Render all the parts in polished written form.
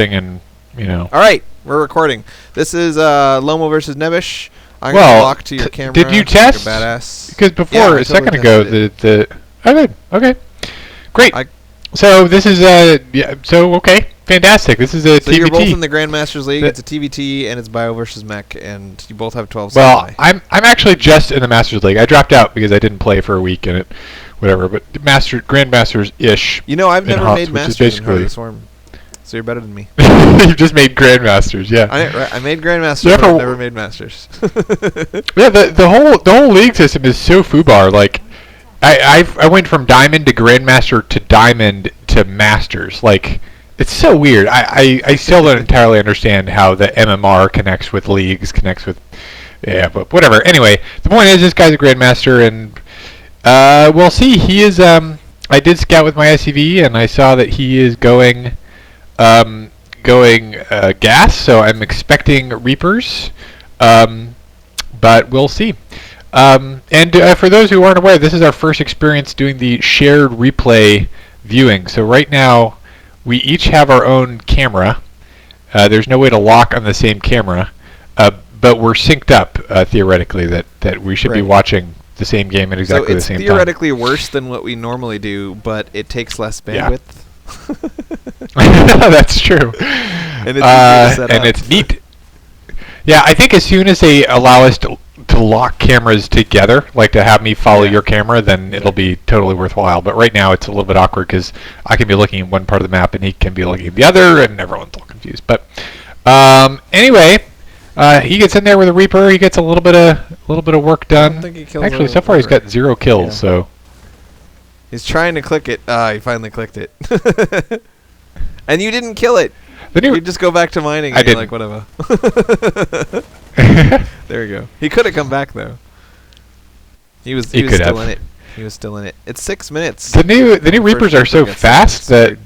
and All right, we're recording. This is Lomo versus Nebbish. I'm gonna lock to your camera. Did you test? Like a badass. Because before a second ago, oh good, okay, great. So this is okay, fantastic. This is a TVT. So you're both in the Grandmasters League. It's a TVT and it's Bio versus Mech, and you both have 12. Well, I'm actually just in the Masters League. I dropped out because I didn't play for a week and whatever. But Grandmasters ish. I've never made Masters in HoTS form. So you're better than me. You've just made Grandmasters, yeah. I made Grandmasters, but I've never made Masters. Yeah, the whole league system is so foobar. Like, I went from Diamond to Grandmaster to Diamond to Masters. Like, it's so weird. I still don't entirely understand how the MMR connects with leagues, but whatever. Anyway, the point is this guy's a Grandmaster, and we'll see. He is. I did scout with my SCV, and I saw that he is going gas, so I'm expecting Reapers, but we'll see. And for those who aren't aware, this is our first experience doing the shared replay viewing. So right now, we each have our own camera. There's no way to lock on the same camera, but we're synced up theoretically. That we should be watching the same game at exactly the same time. So it's theoretically worse than what we normally do, but it takes less bandwidth. That's true. And it's neat. Yeah, I think as soon as they allow us to lock cameras together, like to have me follow your camera, then it'll be totally worthwhile. But right now it's a little bit awkward because I can be looking at one part of the map and he can be looking at the other, and everyone's all confused. But anyway, he gets in there with a Reaper. He gets a little bit of work done. I don't think he kills Actually, so far he's got 0 kills. Yeah. So he's trying to click it. He finally clicked it. And you didn't kill it. You just go back to mining and you're like, whatever. There you go. He could have come back, though. He was still in it. He was still in it. It's 6 minutes. The new Reapers are so fast that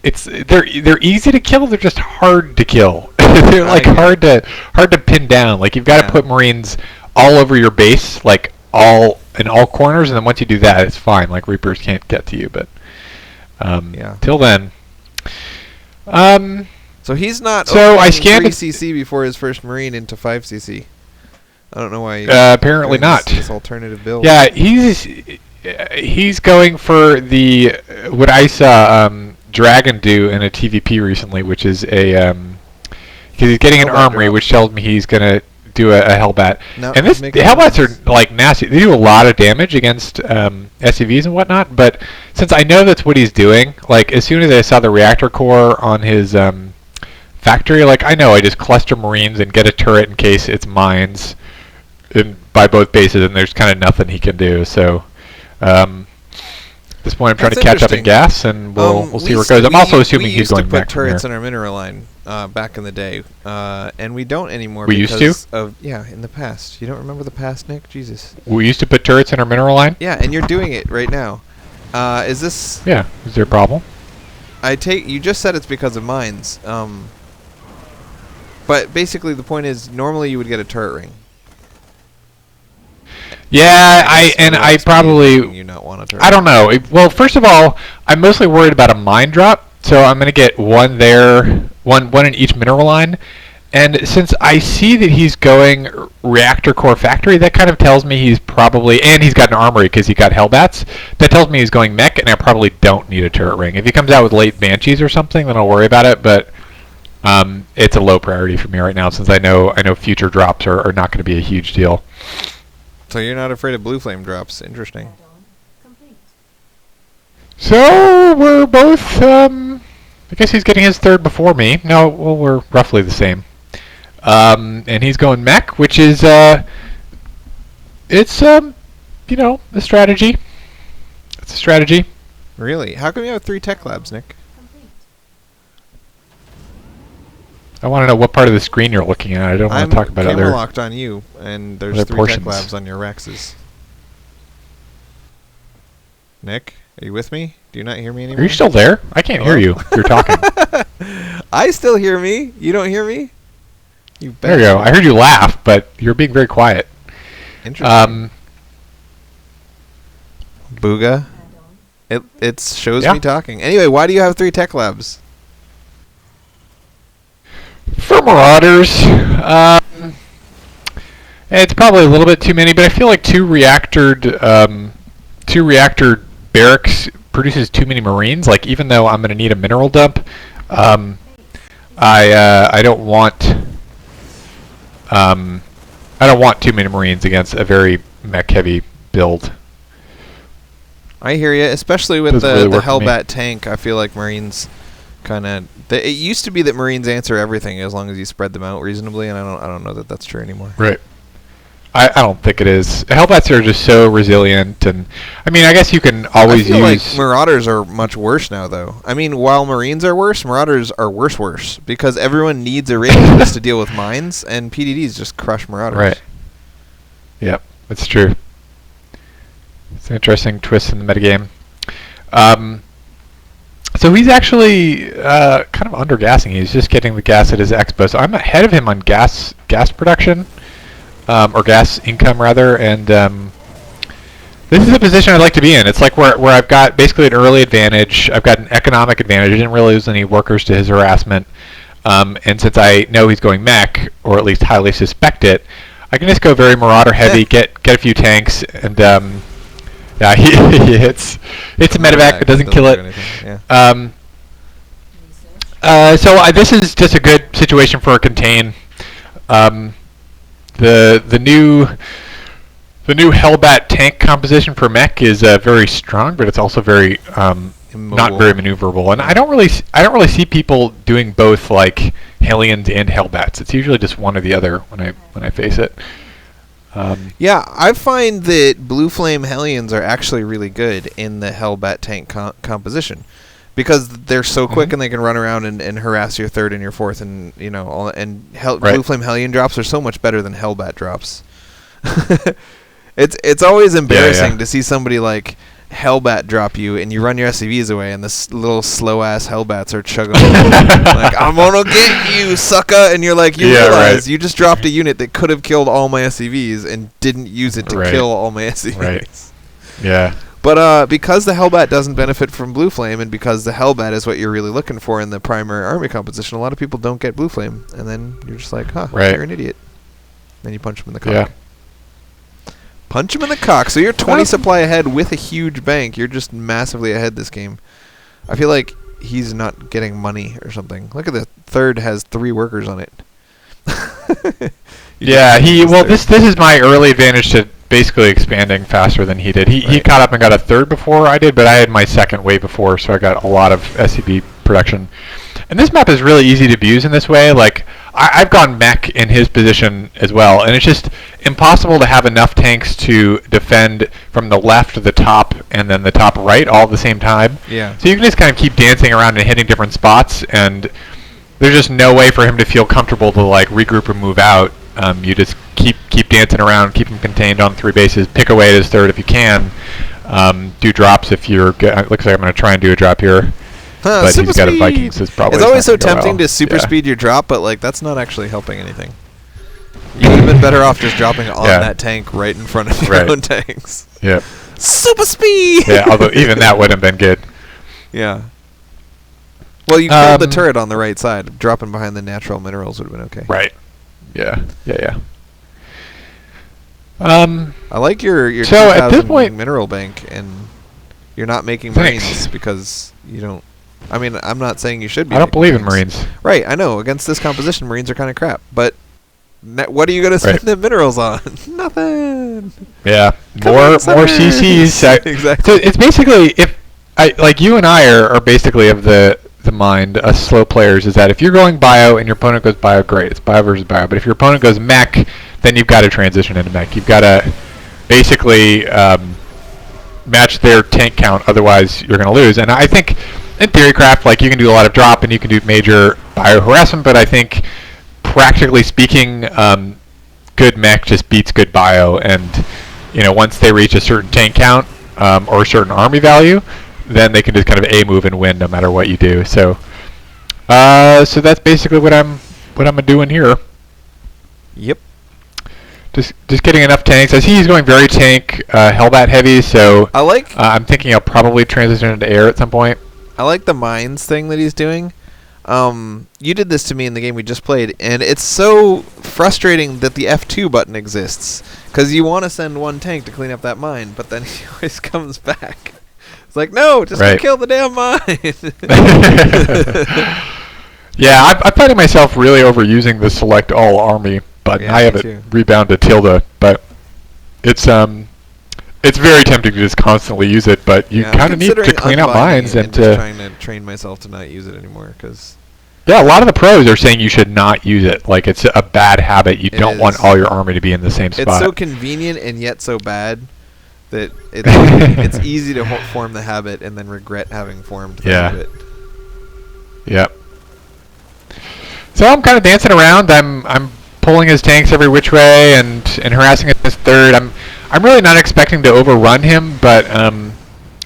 they're easy to kill. They're just hard to kill. They're like hard to pin down. Like you've got to put Marines all over your base, like in all corners, and then once you do that, it's fine. Like Reapers can't get to you, but till then. So he's not. So I scanned 3cc before his first Marine into 5cc. I don't know why. Apparently not. This alternative build. Yeah, he's going for what I saw Dragon do in a TVP recently, which is because he's getting an armory, which tells me he's gonna do a Hellbat. No, and the Hellbats are like nasty. They do a lot of damage against SCVs and whatnot. But since I know that's what he's doing, like as soon as I saw the reactor core on his factory, like I know I just cluster Marines and get a turret in case it's mines by both bases, and there's kind of nothing he can do. So at this point, I'm trying to catch up in gas, and we'll see where it goes. I'm also assuming he's going back from here. We used to put turrets in our mineral line back in the day, and we don't anymore. We used to? In the past. You don't remember the past, Nick? Jesus. We used to put turrets in our mineral line? Yeah, and you're doing it right now. Is this... Yeah. Is there a problem? You just said it's because of mines. But basically the point is, normally you would get a turret ring. Yeah, I probably... You not want a turret I don't know. Well, first of all, I'm mostly worried about a mine drop, so I'm going to get one there, one in each mineral line. And since I see that he's going reactor core factory, that kind of tells me he's probably... And he's got an armory because he got Hellbats. That tells me he's going mech, and I probably don't need a turret ring. If he comes out with late Banshees or something, then I'll worry about it, but... it's a low priority for me right now since I know future drops are not going to be a huge deal. So you're not afraid of blue flame drops. Interesting. So we're both, I guess he's getting his third before me. No, well, we're roughly the same. And he's going mech, which is, it's, a strategy. It's a strategy. Really? How come you have 3 tech labs, Nick? I want to know what part of the screen you're looking at. I don't want to talk about other... I'm camera locked on you, and there's 3 tech labs on your Rexes. Nick, are you with me? Do you not hear me anymore? Are you still there? I can't hear you. You're talking. I still hear me. You don't hear me? There you go. I heard you laugh, but you're being very quiet. Interesting. Booga. It shows me talking. Anyway, why do you have 3 tech labs? Marauders. It's probably a little bit too many, but I feel like two reactor barracks produces too many Marines. Like, even though I'm going to need a mineral dump, I don't want too many Marines against a very mech heavy build. I hear you, especially with the Hellbat tank. I feel like Marines kind of. It used to be that Marines answer everything as long as you spread them out reasonably, and I don't know that that's true anymore. Right. I don't think it is. Hellbats are just so resilient, and I mean, I guess you can always use. I feel like Marauders are much worse now, though. I mean, while Marines are worse, Marauders are worse because everyone needs a range just to deal with mines, and PDDs just crush Marauders. Right. Yep, that's true. It's an interesting twist in the metagame. So he's actually kind of undergassing. He's just getting the gas at his expo. So I'm ahead of him on gas production, or gas income rather. And this is a position I'd like to be in. It's like where I've got basically an early advantage. I've got an economic advantage. I didn't really lose any workers to his harassment. And since I know he's going mech, or at least highly suspect it, I can just go very Marauder heavy, get a few tanks, and yeah, he hits a medevac, but doesn't kill it. Yeah. So this is just a good situation for a contain. The new Hellbat tank composition for mech is very strong, but it's also very not very maneuverable. And I don't really see people doing both, like Hellions and Hellbats. It's usually just one or the other when I face it. Yeah, I find that Blue Flame Hellions are actually really good in the Hellbat tank composition because they're so quick and they can run around and harass your third and your fourth, and Blue Flame Hellion drops are so much better than Hellbat drops. It's always embarrassing to see somebody like Hellbat drop you, and you run your SCVs away, and this little slow ass Hellbats are chugging like, I'm gonna get you, sucker, and you're like, you realize you just dropped a unit that could have killed all my SCVs and didn't use it to kill all my SCVs. Right. Yeah. But because the Hellbat doesn't benefit from Blue Flame, and because the Hellbat is what you're really looking for in the primary army composition, a lot of people don't get Blue Flame, and then you're just like, you're an idiot. Then you punch them in the cock. Yeah. Punch him in the cock. So you're 20 supply ahead with a huge bank. You're just massively ahead this game. I feel like he's not getting money or something. Look at the third has 3 workers on it. Yeah, this is my early advantage to basically expanding faster than he did. He caught up and got a third before I did, but I had my second way before, so I got a lot of SCB production. And this map is really easy to abuse in this way. Like, I've gone mech in his position as well, and it's just impossible to have enough tanks to defend from the left to the top and then the top right all at the same time. Yeah. So you can just kind of keep dancing around and hitting different spots, and there's just no way for him to feel comfortable to like regroup and move out. You just keep dancing around, keep him contained on 3 bases, pick away at his third if you can. Do drops if you're good. It looks like I'm going to try and do a drop here. But he's got a Viking, so it's always so tempting to super speed your drop, but like that's not actually helping anything. You would have been better off just dropping on that tank right in front of your own tanks. Yeah. Super speed! Yeah, although even that would have been good. Yeah. Well, you killed the turret on the right side. Dropping behind the natural minerals would have been okay. Right. Yeah. I like your so at this point mineral bank, and you're not making Marines because you don't. I mean, I'm not saying you should be. I don't believe in Marines. Right, I know. Against this composition, Marines are kind of crap. But what are you going to spend the minerals on? Nothing. Yeah, more CCs. Exactly. So it's basically, like you and I are basically of the mind, us slow players, is that if you're going bio and your opponent goes bio, great. It's bio versus bio. But if your opponent goes mech, then you've got to transition into mech. You've got to basically match their tank count. Otherwise, you're going to lose. And I think in Theorycraft, like, you can do a lot of drop and you can do major bio harassment, but I think practically speaking, good mech just beats good bio, and once they reach a certain tank count or a certain army value, then they can just kind of A move and win no matter what you do. So so that's basically what I'm doing here. Yep. Just getting enough tanks. I see he's going very tank Hellbat heavy, so I'm thinking I'll probably transition into air at some point. I like the mines thing that he's doing. You did this to me in the game we just played, and it's so frustrating that the F2 button exists, because you want to send one tank to clean up that mine, but then he always comes back. It's like, no, just go kill the damn mine. Yeah, I'm finding myself really overusing the select all army button. Yeah, I have it rebound to tilde, but it's very tempting to just constantly use it, but you kind of need to clean out mines and just trying to train myself to not use it anymore, because yeah, a lot of the pros are saying you should not use it. Like, it's a bad habit. You don't want all your army to be in the same spot. It's so convenient and yet so bad that it's easy to form the habit and then regret having formed the habit. Yep. So I'm kind of dancing around. I'm pulling his tanks every which way and harassing his third. I'm really not expecting to overrun him, but I'm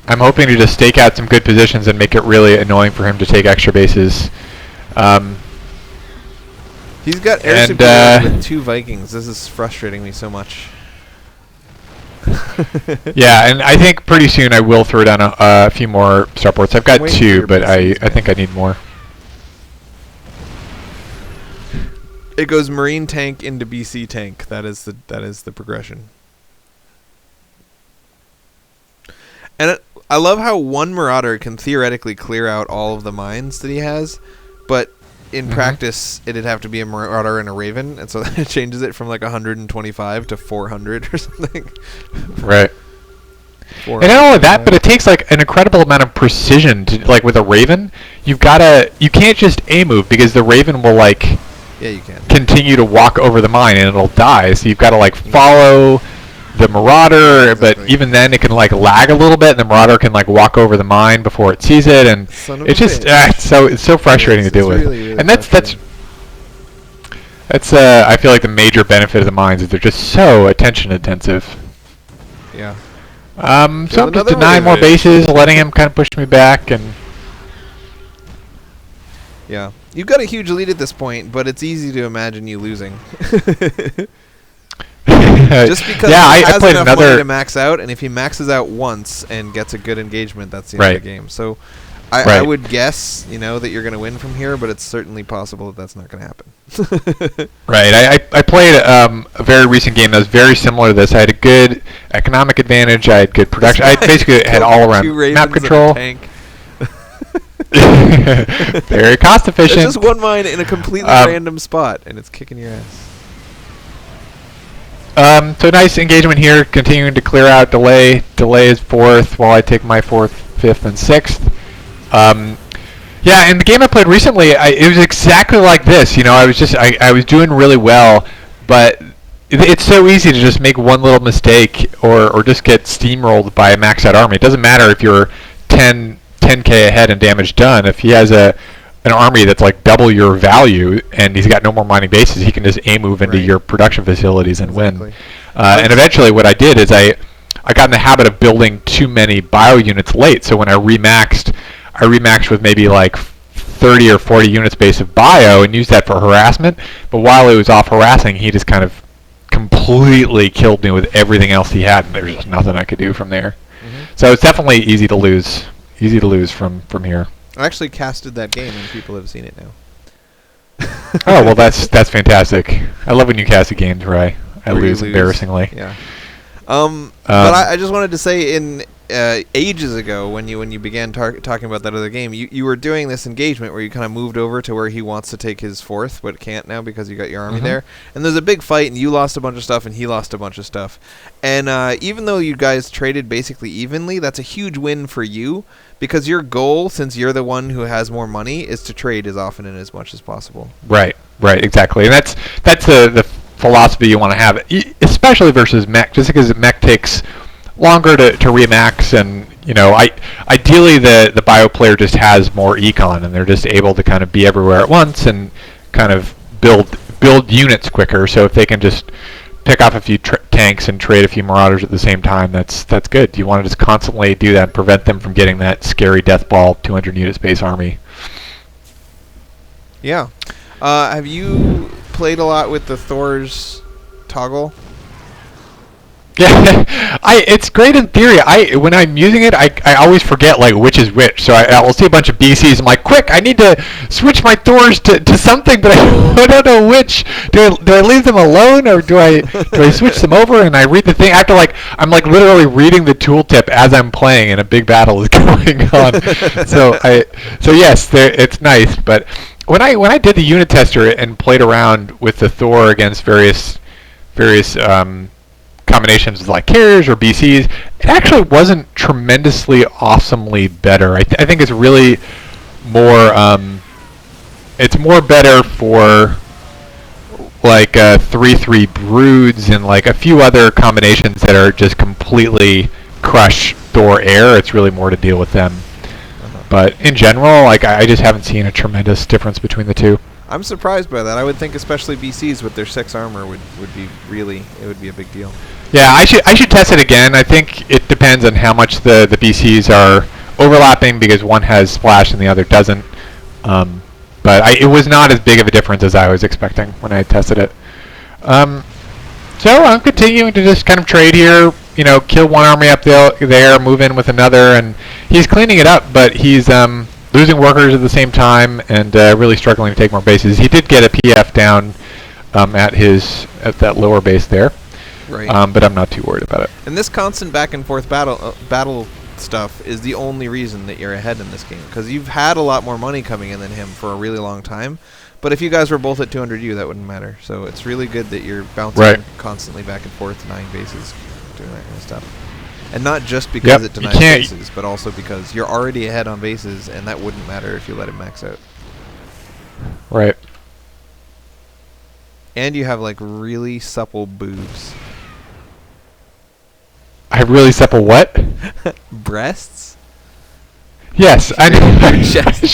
hoping to just stake out some good positions and make it really annoying for him to take extra bases. He's got air superiority with 2 Vikings. This is frustrating me so much. Yeah, and I think pretty soon I will throw down a few more starports. I've got 2, but I think I need more. It goes Marine tank into BC tank. That is the progression. And I love how one Marauder can theoretically clear out all of the mines that he has, but in practice, it'd have to be a Marauder and a Raven, and so that changes it from like 125 to 400 or something. Right. And not only that, but it takes like an incredible amount of precision to, like with a Raven, you can't just A-move because the Raven will like continue to walk over the mine and it'll die. So you've got to like follow the Marauder, but even then it can like lag a little bit, and the Marauder can like walk over the mine before it sees it, and it's just it's so frustrating to deal with. Really and that's I feel like the major benefit of the mines is they're just so attention intensive. Yeah. So I'm just denying more bases, letting him kind of push me back, and yeah, you've got a huge lead at this point, but it's easy to imagine you losing. Just because he has enough money to max out, and if he maxes out once and gets a good engagement, that's the end of the game. So I would guess, that you're going to win from here, but it's certainly possible that that's not going to happen. Right. I played a very recent game that was very similar to this. I had a good economic advantage. I had good production. I basically had all around map control. Very cost efficient. It's just one mine in a completely random spot, and it's kicking your ass. So nice engagement here, continuing to clear out delay. Delay is 4th, while I take my 4th, 5th, and 6th. Yeah, in the game I played recently, it was exactly like this. I was doing really well, but it's so easy to just make one little mistake or just get steamrolled by a maxed out army. It doesn't matter if you're 10k ahead and damage done. If he has an army that's like double your value and he's got no more mining bases, he can just A-move into your production facilities and win. And eventually what I did is I got in the habit of building too many bio units late. So when I remaxed with maybe like 30 or 40 units base of bio and used that for harassment. But while he was off harassing, he just kind of completely killed me with everything else he had, and there was just nothing I could do from there. So it's definitely easy to lose. Easy to lose from here. I actually casted that game, and people have seen it now. Oh, well, that's fantastic. I love when you cast a game where I lose embarrassingly. Yeah. But I just wanted to say, in ages ago, when you began talking about that other game, you were doing this engagement where you kind of moved over to where he wants to take his 4th, but can't now because you got your army there. And there's a big fight, and you lost a bunch of stuff, and he lost a bunch of stuff. And even though you guys traded basically evenly, that's a huge win for you, because your goal, since you're the one who has more money, is to trade as often and as much as possible. Right, exactly. And that's the philosophy you want to have, especially versus mech, just because mech takes longer to remax, and ideally the bio player just has more econ, and they're just able to kind of be everywhere at once and kind of build units quicker. So if they can just pick off a few tanks and trade a few marauders at the same time, that's good. You want to just constantly do that and prevent them from getting that scary death ball 200 unit space army. Yeah. Have you played a lot with the Thor's toggle? Yeah, it's great in theory. When I'm using it, I always forget like which is which. So I will see a bunch of BCs. I'm like, quick! I need to switch my Thors to something, but I don't know which. Do I leave them alone or do I switch them over? And I read the thing after I'm like literally reading the tooltip as I'm playing, and a big battle is going on. So yes, it's nice. But when I did the unit tester and played around with the Thor against various combinations of like carriers or BCs, it actually wasn't tremendously awesomely better. I think it's really more it's more better for like 3/3 broods and like a few other combinations that are just completely crush Thor air. It's really more to deal with them. But in general, like I just haven't seen a tremendous difference between the two. I'm surprised by that. I would think especially BCs with their 6 armor would be it would be a big deal. Yeah, I should test it again. I think it depends on how much the BCs are overlapping because one has splash and the other doesn't. But it was not as big of a difference as I was expecting when I tested it. So I'm continuing to just kind of trade here. Kill one army up there, move in with another, and he's cleaning it up, but he's losing workers at the same time and really struggling to take more bases. He did get a PF down at that lower base there. Right. But I'm not too worried about it. And this constant back and forth battle stuff is the only reason that you're ahead in this game, because you've had a lot more money coming in than him for a really long time. But if you guys were both at 200U, that wouldn't matter. So it's really good that you're bouncing constantly back and forth, denying bases, doing that kind of stuff. And not just because it denies bases, but also because you're already ahead on bases, and that wouldn't matter if you let him max out. Right. And you have like really supple boobs. I have really supple what? Breasts? Yes, I know.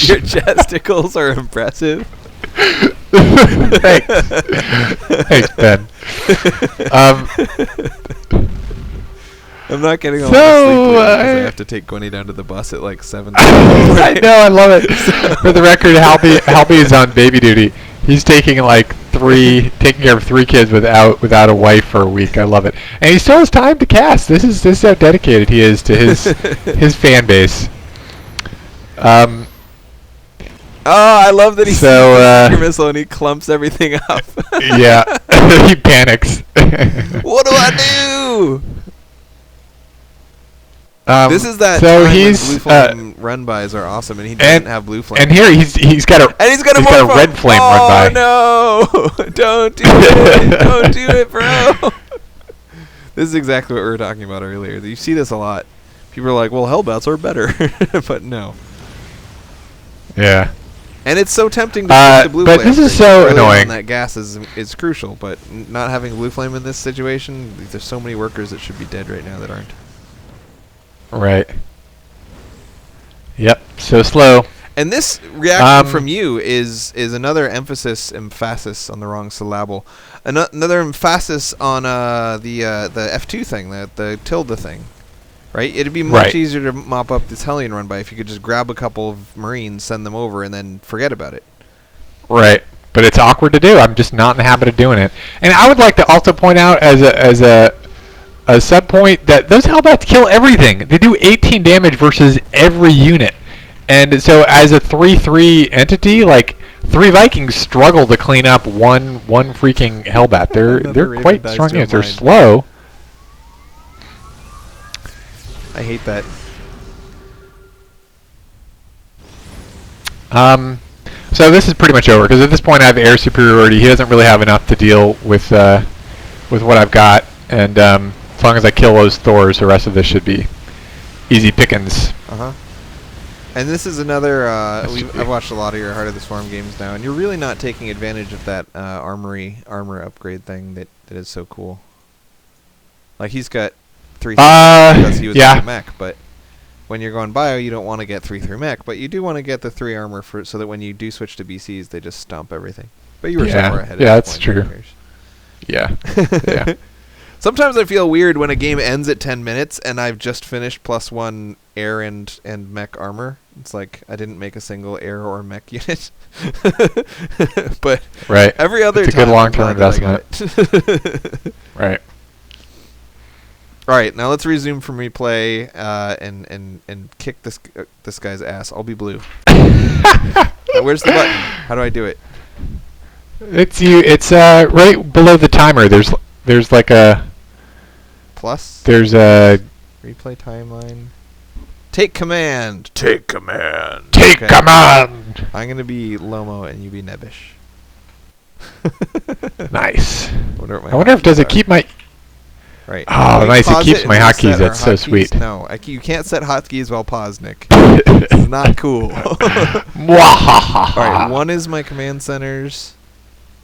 Your chesticles are impressive. Thanks. Thanks, Ben. I'm not getting all the sleep because I have to take Gwenny down to the bus at like 7. I know, I love it. For the record, Halby is on baby duty. He's taking care of 3 kids without a wife for a week. I love it, and he still has time to cast. This is how dedicated he is to his fan base. I love that he sees the missile and he clumps everything up. Yeah, he panics. What do I do? This is that so time he's when blue flame run-bys are awesome, and he doesn't have blue flame. And here he's got a red flame run-by. Oh no! Don't do it! Don't do it, bro! This is exactly what we were talking about earlier. You see this a lot. People are like, "Well, Hellbats are better," but no. Yeah. And it's so tempting to use the blue flame. But this is so annoying. That gas is crucial, but not having blue flame in this situation, there's so many workers that should be dead right now that aren't. Right. Yep. So slow. And this reaction from you is another emphasis on the wrong syllable. Another emphasis on the F2 thing, the tilde thing. Right? It'd be much easier to mop up this Hellion run by if you could just grab a couple of Marines, send them over, and then forget about it. Right. But it's awkward to do. I'm just not in the habit of doing it. And I would like to also point out as a sub point that those Hellbats kill everything. They do 18 damage versus every unit. And so as a 3/3 entity, like 3 Vikings struggle to clean up one freaking Hellbat. They're quite strong units. They're slow. I hate that. So this is pretty much over because at this point I have air superiority. He doesn't really have enough to deal with what I've got, and as long as I kill those Thors, the rest of this should be easy pickings. And this is another. I've watched a lot of your Heart of the Swarm games now, and you're really not taking advantage of that armor upgrade thing that is so cool. Like he's got 3/3 because he was a mech, but when you're going bio, you don't want to get 3/3 mech, but you do want to get the 3 armor so that when you do switch to BCs, they just stomp everything. But you were so far ahead. Yeah, that's true. Yeah. Yeah. Sometimes I feel weird when a game ends at 10 minutes and I've just finished +1 air and mech armor. It's like I didn't make a single air or mech unit. But every other time, it's a good long-term investment. Right. All right, now let's resume from replay and kick this guy's ass. I'll be blue. Now, where's the button? How do I do it? It's you. It's right below the timer. There's like a plus. There's a replay timeline. Take command. Take command. Take command. I'm gonna be Lomo and you be Nebbish. Nice. I wonder if does it keep my. Right. Oh, nice. It keeps my hotkeys. That's so sweet. No, you can't set hotkeys while paused, Nick. It's not cool. All right, 1 is my command centers,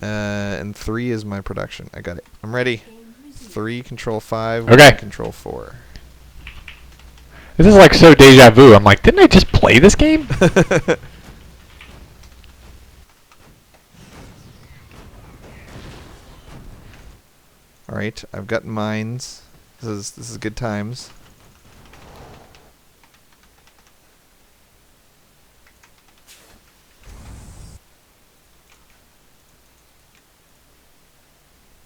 and 3 is my production. I got it. I'm ready. 3, control 5. Okay. 1, control 4. This is like so deja vu. I'm like, didn't I just play this game? All right, I've got mines. This is good times.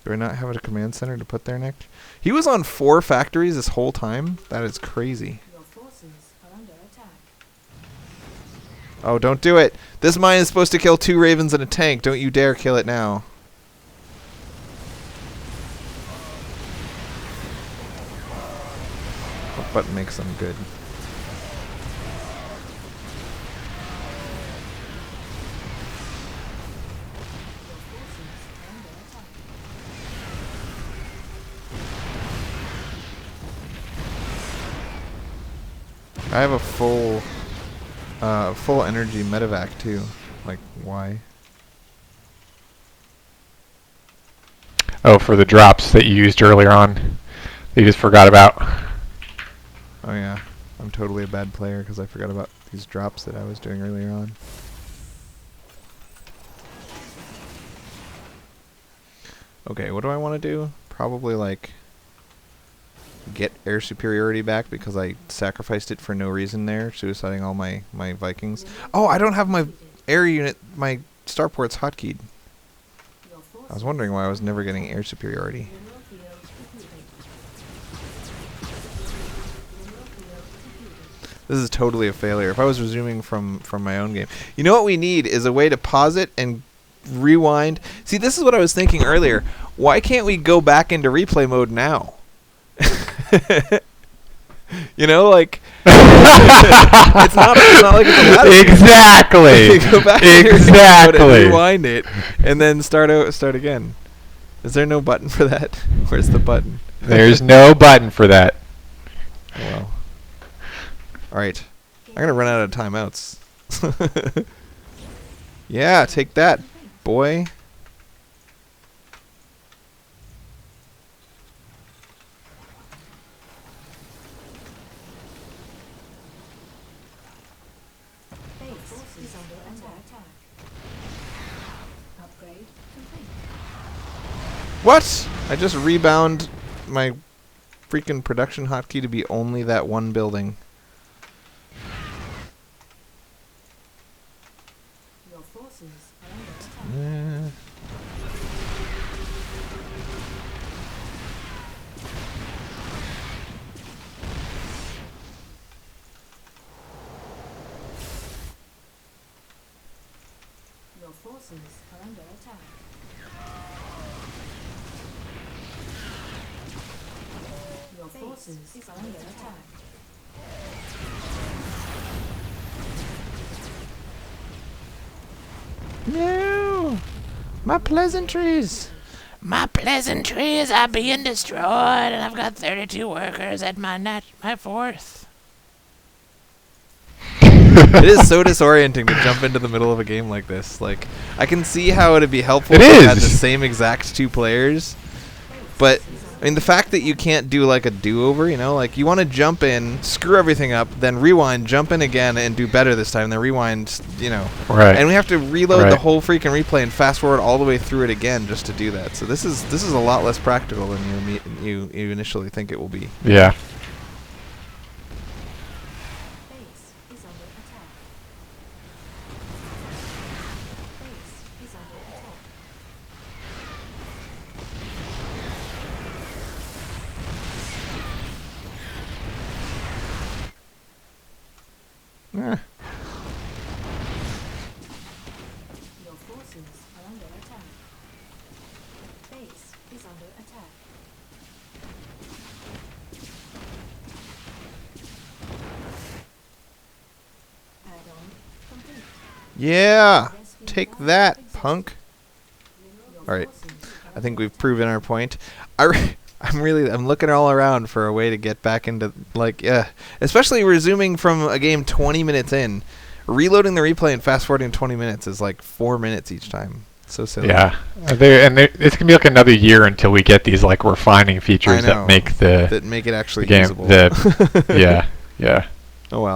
Do I not have a command center to put there, Nick? He was on 4 factories this whole time? That is crazy. Your forces are under attack. Oh, don't do it. This mine is supposed to kill 2 ravens and a tank. Don't you dare kill it now. What button makes them good? I have a full energy medevac too. Like, why? Oh, for the drops that you used earlier on. That you just forgot about. Oh yeah, I'm totally a bad player because I forgot about these drops that I was doing earlier on. Okay, what do I want to do? Probably like get air superiority back because I sacrificed it for no reason there, suiciding all my Vikings. Oh, I don't have my air unit, my starports hotkeyed. I was wondering why I was never getting air superiority. This is totally a failure. If I was resuming from my own game. You know what we need is a way to pause it and rewind. See, this is what I was thinking earlier. Why can't we go back into replay mode now? You know, like it's not like it's a ladder. Exactly. Go back exactly. And rewind it and then start again. Is there no button for that? Where's the button? There's no button for that. Well. All right. I'm going to run out of timeouts. Yeah, take that, boy. What? I just rebound my freaking production hotkey to be only that one building. Your forces are under attack. Your forces are under attack. Your forces are under attack. No! My pleasantries! My pleasantries are being destroyed, and I've got 32 workers at my 4th. It is so disorienting to jump into the middle of a game like this. Like, I can see how it'd be helpful It if you is. had the same exact 2 players, but I mean, the fact that you can't do like a do-over, you know, like you want to jump in, screw everything up, then rewind, jump in again, and do better this time, then rewind, you know. Right. And we have to reload Right. the whole freaking replay and fast forward all the way through it again just to do that. So this is a lot less practical than you initially think it will be. Yeah. Base is under attack. Base is under attack. under attack. Add-on complete. Yeah. Take that, punk. All right. I think we've proven our point. I'm looking all around for a way to get back into, like, especially resuming from a game 20 minutes in. Reloading the replay and fast forwarding 20 minutes is like 4 minutes each time. So silly. Yeah, it's gonna be like another year until we get these like refining features that make it actually the game. usable. Yeah, yeah. Oh well.